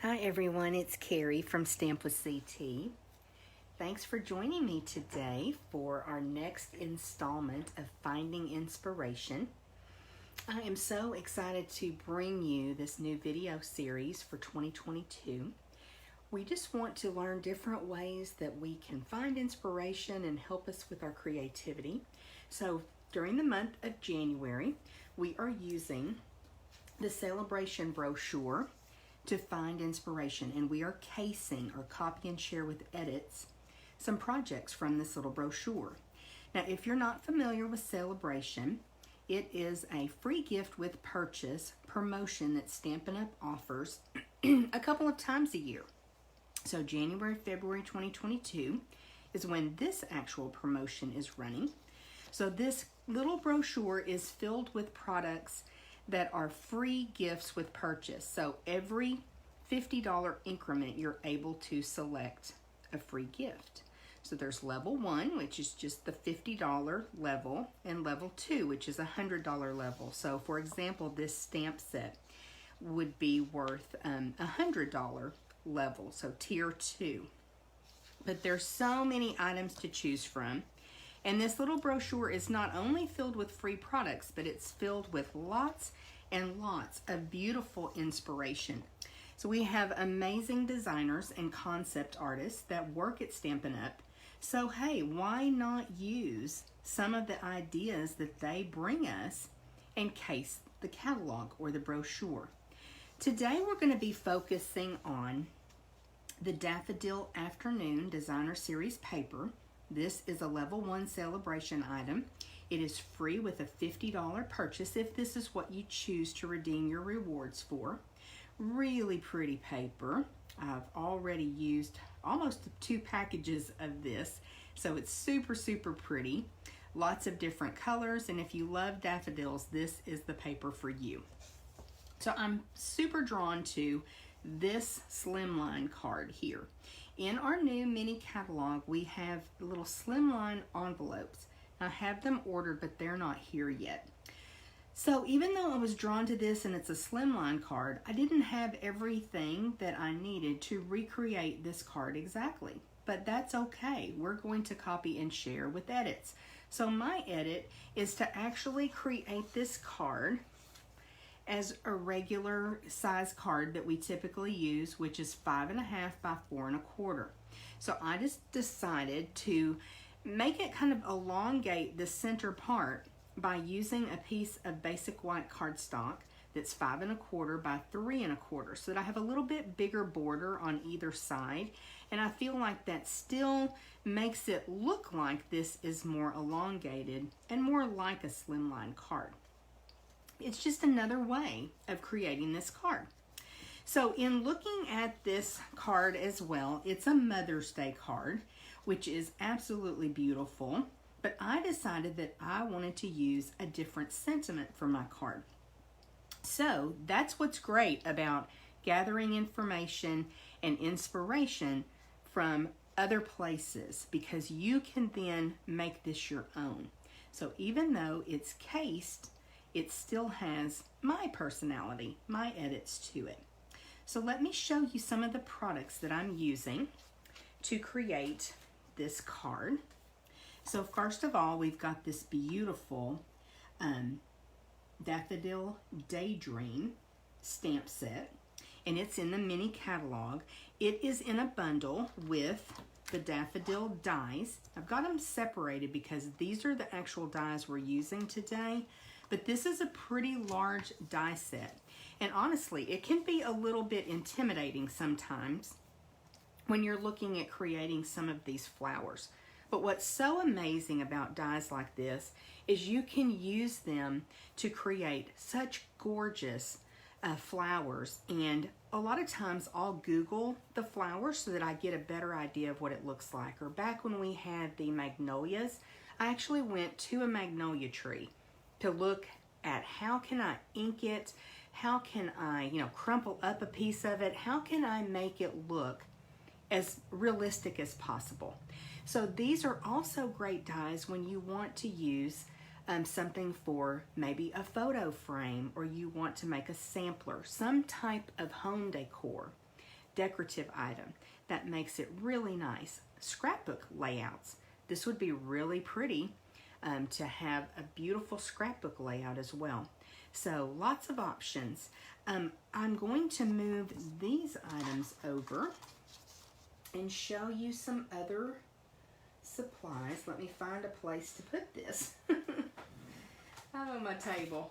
Hi everyone, it's Carrie from stampwithct. Thanks for joining me today for our next installment of Finding Inspiration. I am so excited to bring you this new video series for 2022. We just want to learn different ways that we can find inspiration and help us with our creativity. So during the month of January, we are using the Sale-A-Bration brochure to find inspiration, and we are casing or copy and share with edits some projects from this little brochure. Now, if you're not familiar with Sale-A-Bration, it is a free gift with purchase promotion that Stampin' Up! Offers a couple of times a year. So January, February 2022 is when this actual promotion is running. So this little brochure is filled with products that are free gifts with purchase. So every $50 increment, you're able to select a free gift. So there's level 1, which is just the $50 level, and level 2, which is a $100 level. So for example, this stamp set would be worth a $100 level, so tier 2. But there's so many items to choose from. And this little brochure is not only filled with free products, but it's filled with lots and lots of beautiful inspiration. So we have amazing designers and concept artists that work at Stampin' Up! So hey, why not use some of the ideas that they bring us and case the catalog or the brochure? Today we're going to be focusing on the Daffodil Afternoon Designer Series paper. This is a level 1 Sale-A-Bration item. It is free with a $50 purchase if this is what you choose to redeem your rewards for. Really pretty paper. I've already used almost 2 packages of this, so it's super, super pretty. Lots of different colors, and if you love daffodils, this is the paper for you. So I'm super drawn to this slimline card here. In our new mini catalog, we have little slimline envelopes. I have them ordered, but they're not here yet. So even though I was drawn to this and it's a slimline card, I didn't have everything that I needed to recreate this card exactly. But that's okay. We're going to copy and share with edits. So my edit is to actually create this card as a regular size card that we typically use, which is 5.5 by 4 1/4. So I just decided to make it kind of elongate the center part by using a piece of basic white cardstock that's 5 1/4 by 3 1/4, so that I have a little bit bigger border on either side, and I feel like that still makes it look like this is more elongated and more like a slimline card. It's just another way of creating this card. So in looking at this card as well, it's a Mother's Day card, which is absolutely beautiful, but I decided that I wanted to use a different sentiment for my card. So that's what's great about gathering information and inspiration from other places, because you can then make this your own. So even though it's cased, it still has my personality, my edits to it. So let me show you some of the products that I'm using to create this card. So first of all, we've got this beautiful Daffodil Daydream stamp set, and it's in the mini catalog. It is in a bundle with the daffodil dies. I've got them separated because these are the actual dies we're using today. But this is a pretty large die set. And honestly, it can be a little bit intimidating sometimes when you're looking at creating some of these flowers. But what's so amazing about dies like this is you can use them to create such gorgeous flowers. And a lot of times I'll Google the flowers so that I get a better idea of what it looks like. Or back when we had the magnolias, I actually went to a magnolia tree to look at how can I ink it, how can I, crumple up a piece of it, how can I make it look as realistic as possible. So these are also great dies when you want to use something for maybe a photo frame, or you want to make a sampler, some type of home decor. decorative item that makes it really nice. Scrapbook layouts. This would be really pretty to have a beautiful scrapbook layout as well. So lots of options. I'm going to move these items over and show you some other supplies. Let me find a place to put this. Oh, my table.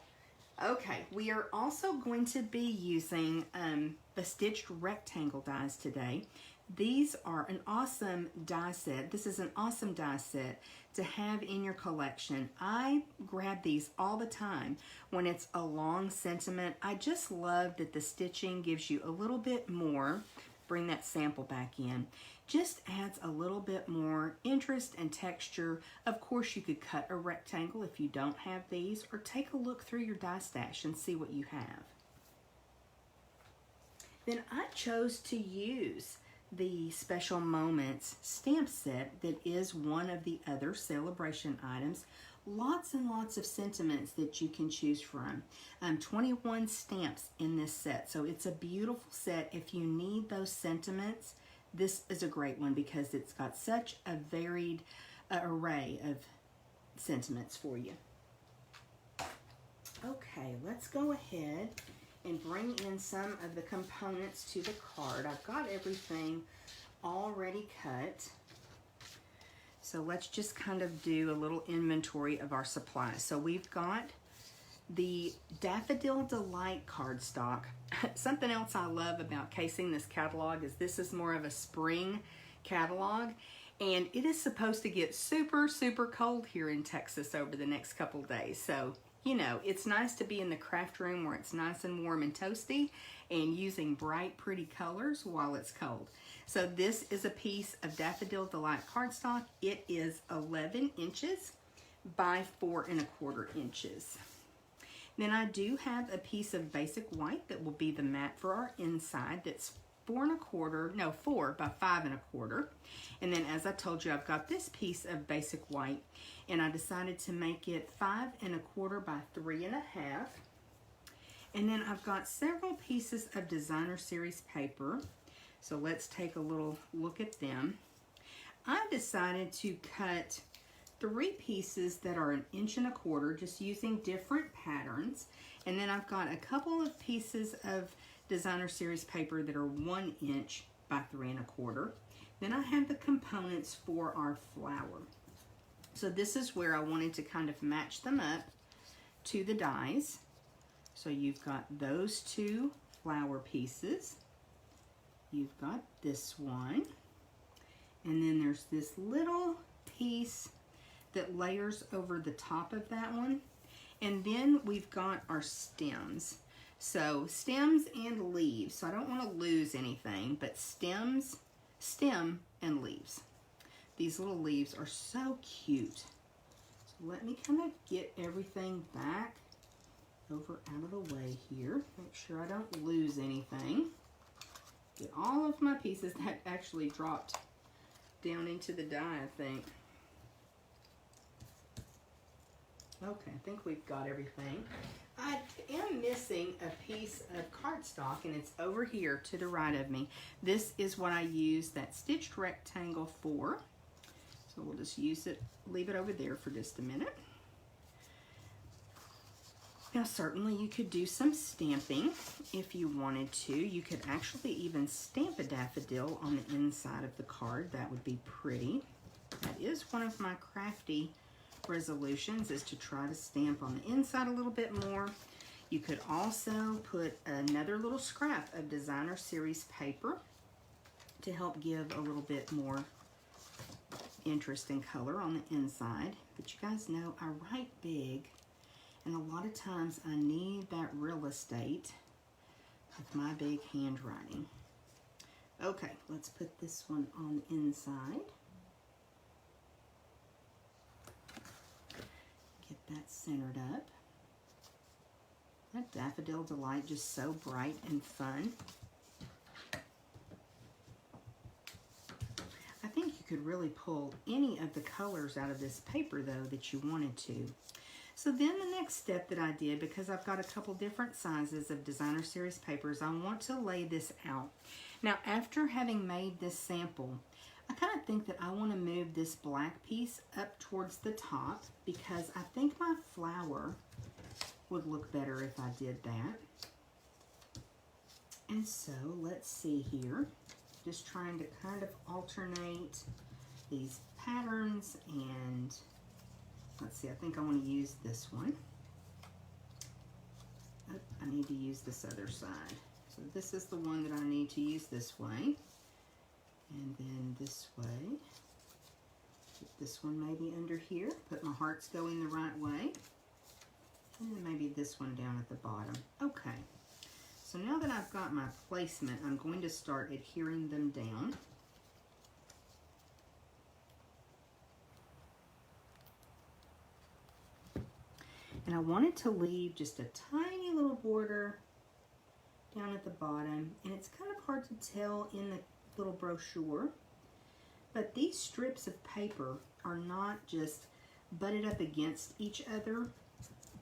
Okay, we are also going to be using the stitched rectangle dies today. These are an awesome die set. This is an awesome die set to have in your collection. I grab these all the time when it's a long sentiment. I just love that the stitching gives you a little bit more. Bring that sample back in. Just adds a little bit more interest and texture. Of course, you could cut a rectangle if you don't have these, or take a look through your die stash and see what you have. Then I chose to use the Special Moments stamp set that is one of the other Sale-A-Bration items. Lots and lots of sentiments that you can choose from. 21 stamps in this set, so it's a beautiful set. If you need those sentiments, this is a great one because it's got such a varied array of sentiments for you. Okay, let's go ahead and bring in some of the components to the card. I've got everything already cut. So let's just kind of do a little inventory of our supplies. So we've got the Daffodil Delight cardstock. Something else I love about casing this catalog is this is more of a spring catalog, and it is supposed to get super, super cold here in Texas over the next couple days. So, you know, it's nice to be in the craft room where it's nice and warm and toasty and using bright, pretty colors while it's cold. So this is a piece of Daffodil Delight cardstock. It is 11 inches by 4¼ inches. Then I do have a piece of basic white that will be the mat for our inside. That's 4 by 5¼ and then, as I told you, I've got this piece of basic white, and I decided to make it 5¼ by 3½. And then I've got several pieces of designer series paper, so let's take a little look at them. I decided to cut 3 pieces that are 1¼ inches, just using different patterns. And then I've got a couple of pieces of designer series paper that are 1 inch by 3¼ Then I have the components for our flower. So this is where I wanted to kind of match them up to the dies. So you've got those 2 flower pieces. You've got this one. And then there's this little piece that layers over the top of that one. And then we've got our stems. So stems and leaves. So I don't want to lose anything, but stem and leaves. These little leaves are so cute. So let me kind of get everything back over out of the way here. Make sure I don't lose anything. Get all of my pieces that actually dropped down into the die, I think. Okay, I think we've got everything. I am missing a piece of cardstock, and it's over here to the right of me. This is what I use that stitched rectangle for. So we'll just use it, leave it over there for just a minute. Now certainly you could do some stamping if you wanted to. You could actually even stamp a daffodil on the inside of the card. That would be pretty. That is one of my crafty resolutions, is to try to stamp on the inside a little bit more. You could also put another little scrap of designer series paper to help give a little bit more interest and color on the inside. But you guys know I write big, and a lot of times I need that real estate with my big handwriting. Okay, let's put this one on the inside. Get that centered up. That Daffodil Delight, just so bright and fun. I think you could really pull any of the colors out of this paper though that you wanted to. So then the next step that I did, because I've got a couple different sizes of designer series papers, I want to lay this out. Now, after having made this sample, I kind of think that I want to move this black piece up towards the top, because I think my flower would look better if I did that. And so let's see here, just trying to kind of alternate these patterns, and let's see, I think I want to use this one. Oh, I need to use this other side. So this is the one that I need to use this way. And then this way. Put this one maybe under here. Put my hearts going the right way. And then maybe this one down at the bottom. Okay. So now that I've got my placement, I'm going to start adhering them down. And I wanted to leave just a tiny little border down at the bottom. And it's kind of hard to tell in the little brochure, but these strips of paper are not just butted up against each other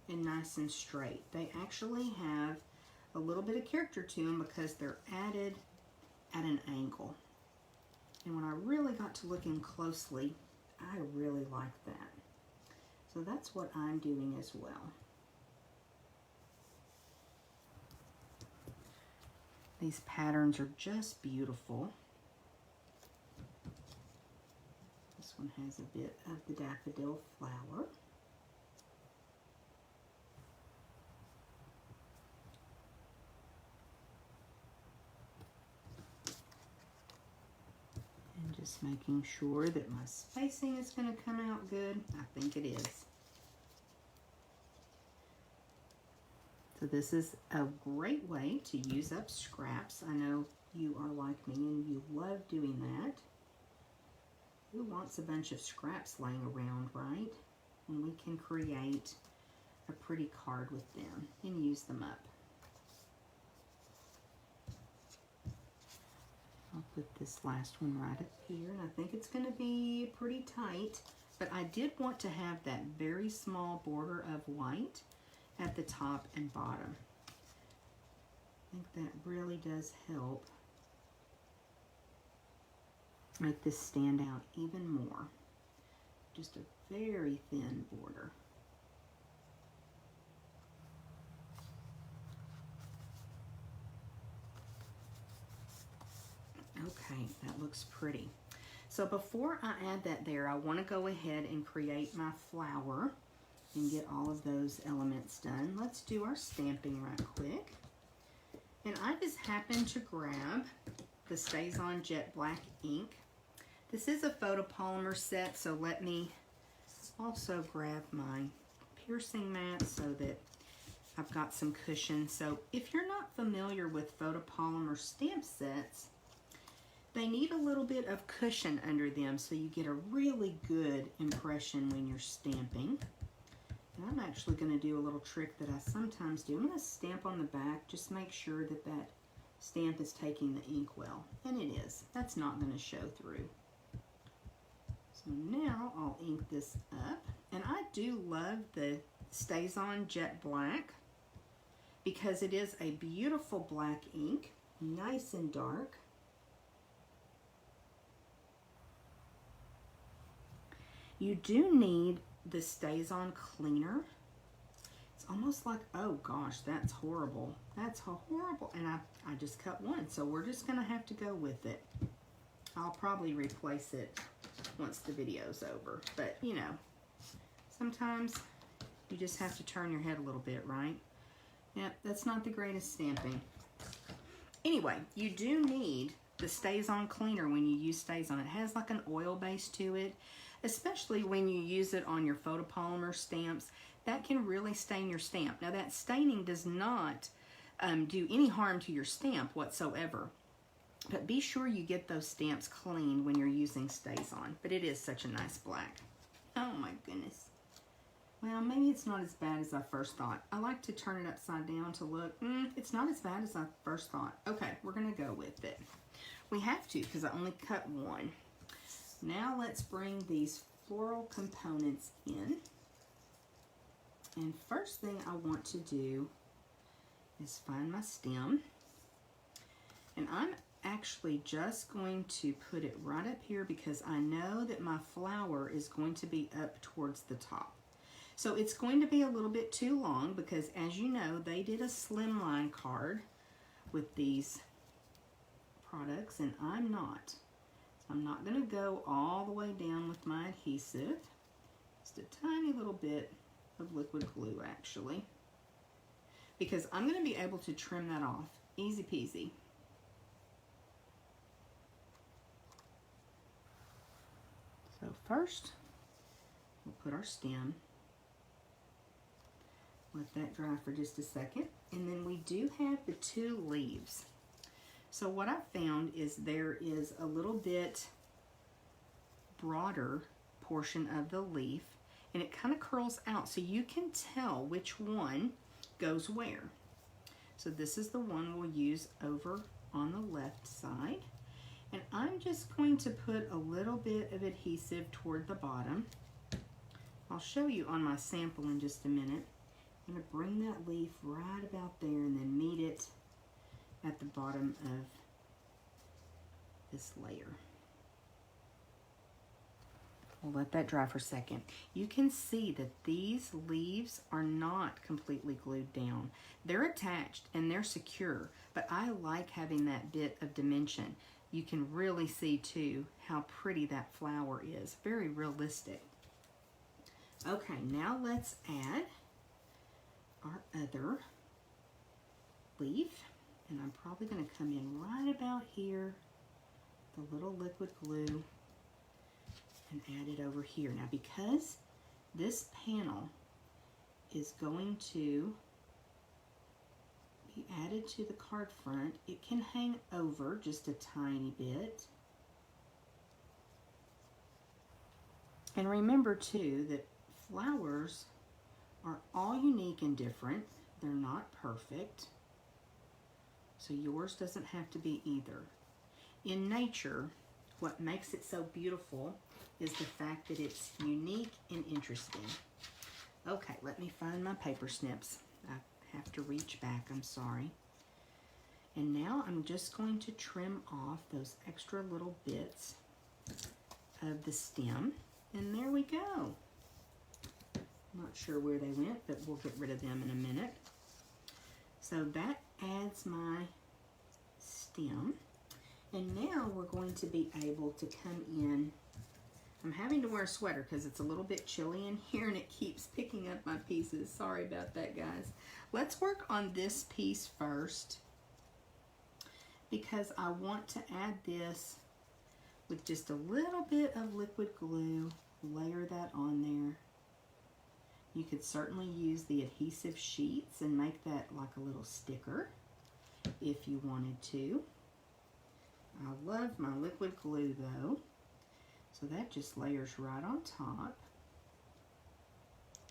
and nice and straight. They actually have a little bit of character to them because they're added at an angle. And when I really got to looking closely, I really like that. So that's what I'm doing as well. These patterns are just beautiful. This one has a bit of the daffodil flower. And just making sure that my spacing is going to come out good. I think it is. So this is a great way to use up scraps. I know you are like me and you love doing that. Who wants a bunch of scraps laying around, right? And we can create a pretty card with them and use them up. I'll put this last one right up here, and I think it's going to be pretty tight, but I did want to have that very small border of white at the top and bottom. I think that really does help make this stand out even more. Just a very thin border. Okay, that looks pretty. So before I add that there, I want to go ahead and create my flower and get all of those elements done. Let's do our stamping right quick. And I just happened to grab the Stays On Jet Black ink. This is a photopolymer set, so let me also grab my piercing mat so that I've got some cushion. So if you're not familiar with photopolymer stamp sets, they need a little bit of cushion under them so you get a really good impression when you're stamping. And I'm actually going to do a little trick that I sometimes do. I'm going to stamp on the back, just make sure that that stamp is taking the ink well. And it is. That's not going to show through. So now I'll ink this up. And I do love the Stays On Jet Black because it is a beautiful black ink, nice and dark. You do need the Stays On cleaner. It's almost like, oh gosh, that's horrible. That's horrible. And I just cut one, so we're just gonna have to go with it. I'll probably replace it once the video's over. But you know, sometimes you just have to turn your head a little bit, right? Yep, that's not the greatest stamping. Anyway, you do need the Stays On cleaner when you use Stays On. It has like an oil base to it. Especially when you use it on your photopolymer stamps, that can really stain your stamp. Now that staining does not do any harm to your stamp whatsoever, but be sure you get those stamps clean when you're using Stays On. But it is such a nice black. Oh my goodness. Well, maybe it's not as bad as I first thought. I like to turn it upside down to look. It's not as bad as I first thought. Okay, we're gonna go with it. We have to because I only cut one. Now let's bring these floral components in. And first thing I want to do is find my stem. And I'm actually just going to put it right up here because I know that my flower is going to be up towards the top. So it's going to be a little bit too long because, as you know, they did a slimline card with these products and I'm not. So I'm not going to go all the way down with my adhesive. Just a tiny little bit of liquid glue actually, because I'm going to be able to trim that off. Easy peasy. So first, we'll put our stem. Let that dry for just a second. And then we do have the 2 leaves. So what I found is there is a little bit broader portion of the leaf, and it kind of curls out so you can tell which one goes where. So this is the one we'll use over on the left side. And I'm just going to put a little bit of adhesive toward the bottom. I'll show you on my sample in just a minute. I'm going to bring that leaf right about there and then meet it at the bottom of this layer. We'll let that dry for a second. You can see that these leaves are not completely glued down. They're attached and they're secure, but I like having that bit of dimension. You can really see too how pretty that flower is. Very realistic. Okay, now let's add our other leaf. And I'm probably going to come in right about here, the little liquid glue, and add it over here. Now because this panel is going to be added to the card front, it can hang over just a tiny bit. And remember too that flowers are all unique and different. They're not perfect. So yours doesn't have to be either. In nature, what makes it so beautiful is the fact that it's unique and interesting. Okay, let me find my paper snips. I have to reach back, I'm sorry. And now I'm just going to trim off those extra little bits of the stem. And there we go. Not sure where they went, but we'll get rid of them in a minute. So that adds my stem. And now we're going to be able to come in. I'm having to wear a sweater because it's a little bit chilly in here and it keeps picking up my pieces. Sorry about that, guys. Let's work on this piece first because I want to add this with just a little bit of liquid glue. Layer that on there. You could certainly use the adhesive sheets and make that like a little sticker if you wanted to. I love my liquid glue though. So that just layers right on top.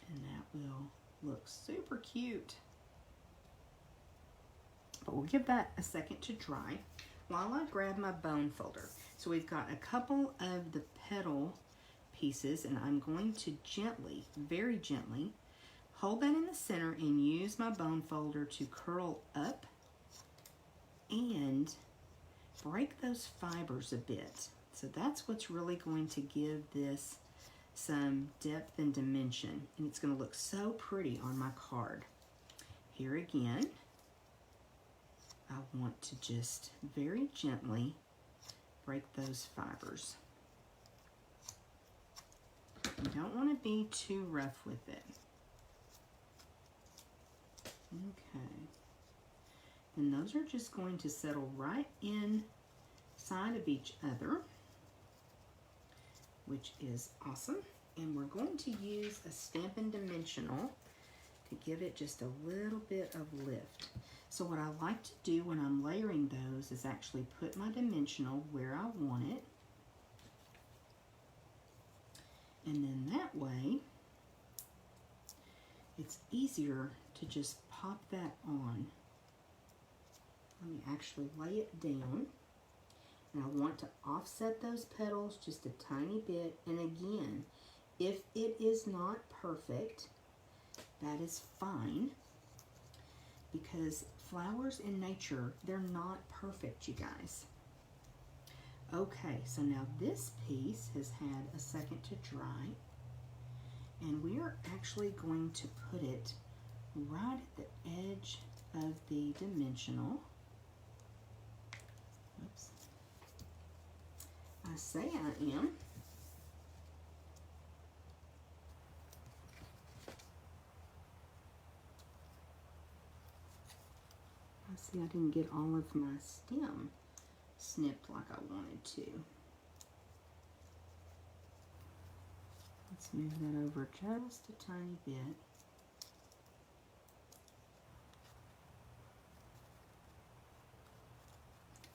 And that will look super cute. But we'll give that a second to dry while I grab my bone folder. So we've got a couple of the petal pieces and I'm going to gently, very gently, hold that in the center and use my bone folder to curl up and break those fibers a bit. So that's what's really going to give this some depth and dimension, and it's going to look so pretty on my card. Here again, I want to just very gently break those fibers. You don't want to be too rough with it. Okay. And those are just going to settle right inside of each other, which is awesome. And we're going to use a Stampin' Dimensional to give it just a little bit of lift. So what I like to do when I'm layering those is actually put my dimensional where I want it. And then that way, it's easier to just pop that on. Let me actually lay it down. And I want to offset those petals just a tiny bit. And again, if it is not perfect, that is fine, because flowers in nature, they're not perfect, you guys. Okay, so now this piece has had a second to dry, and we are actually going to put it right at the edge of the dimensional. Oops. I say I am. See, I didn't get all of my stem snipped like I wanted to. Let's move that over just a tiny bit.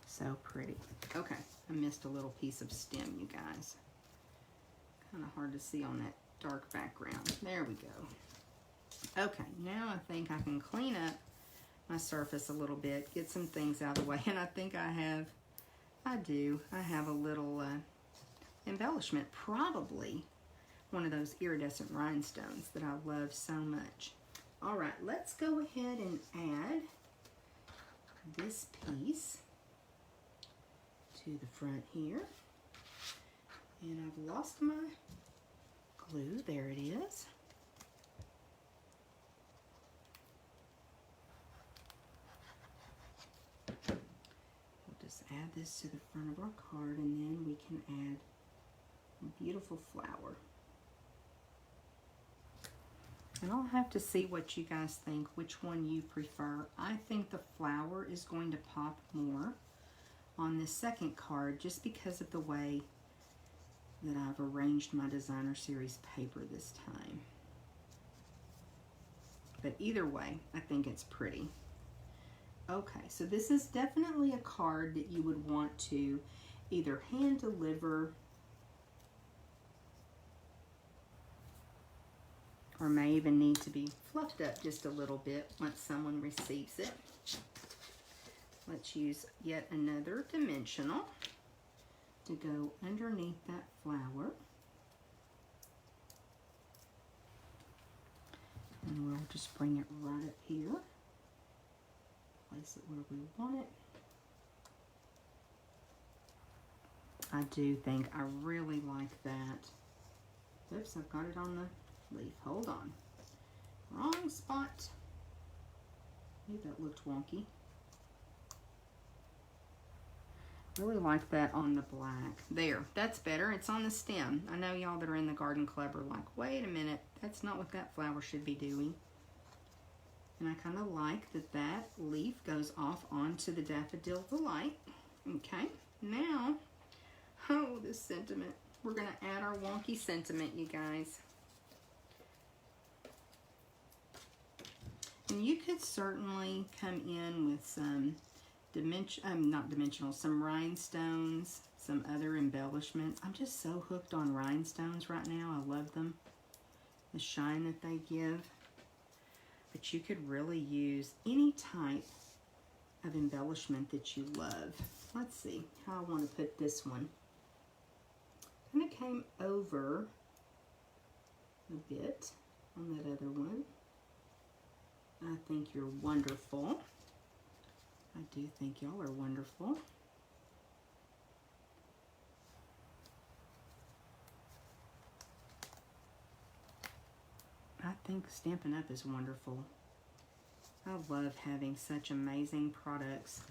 So pretty. Okay, I missed a little piece of stem, you guys. Kind of hard to see on that dark background. There we go. Okay, now I think I can clean up my surface a little bit, get some things out of the way, and I think I have a little embellishment, probably one of those iridescent rhinestones that I love so much. All right, let's go ahead and add this piece to the front here, and I've lost my glue. There it is. Add this to the front of our card, and then we can add a beautiful flower. And I'll have to see what you guys think, which one you prefer. I think the flower is going to pop more on this second card just because of the way that I've arranged my designer series paper this time. But either way, I think it's pretty. Okay, so this is definitely a card that you would want to either hand deliver or may even need to be fluffed up just a little bit once someone receives it. Let's use yet another dimensional to go underneath that flower. And we'll just bring it right up here. Place it where we want it. I do think I really like that. Oops, I've got it on the leaf. Hold on. Wrong spot. Maybe that looked wonky. Really like that on the black. There, that's better. It's on the stem. I know y'all that are in the garden club are like, wait a minute, that's not what that flower should be doing. And I kind of like that that leaf goes off onto the Daffodil Delight. Okay, now, oh, this sentiment. We're going to add our wonky sentiment, you guys. And you could certainly come in with some some rhinestones, some other embellishments. I'm just so hooked on rhinestones right now. I love them. The shine that they give. But you could really use any type of embellishment that you love. Let's see how I want to put this one. Kind of came over a bit on that other one. I think you're wonderful. I do think y'all are wonderful. I think Stampin' Up! Is wonderful. I love having such amazing products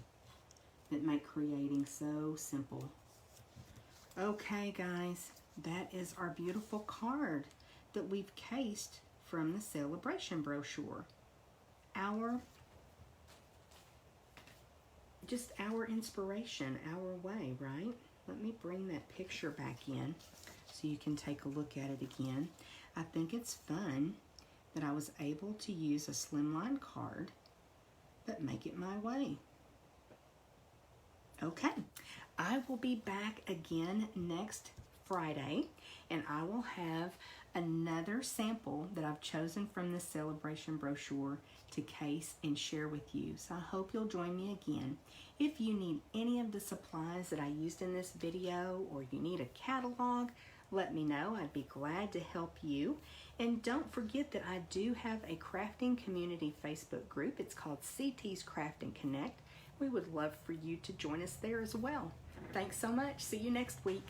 that make creating so simple. Okay, guys, that is our beautiful card that we've cased from the Sale-A-Bration brochure. Just our inspiration, our way, right? Let me bring that picture back in so you can take a look at it again. I think it's fun that I was able to use a slimline card, but make it my way. Okay, I will be back again next Friday, and I will have another sample that I've chosen from the Sale-A-Bration brochure to case and share with you. So I hope you'll join me again. If you need any of the supplies that I used in this video, or you need a catalog let me know. I'd be glad to help you. And don't forget that I do have a crafting community Facebook group. It's called CT's Craft and Connect. We would love for you to join us there as well. Thanks so much. See you next week.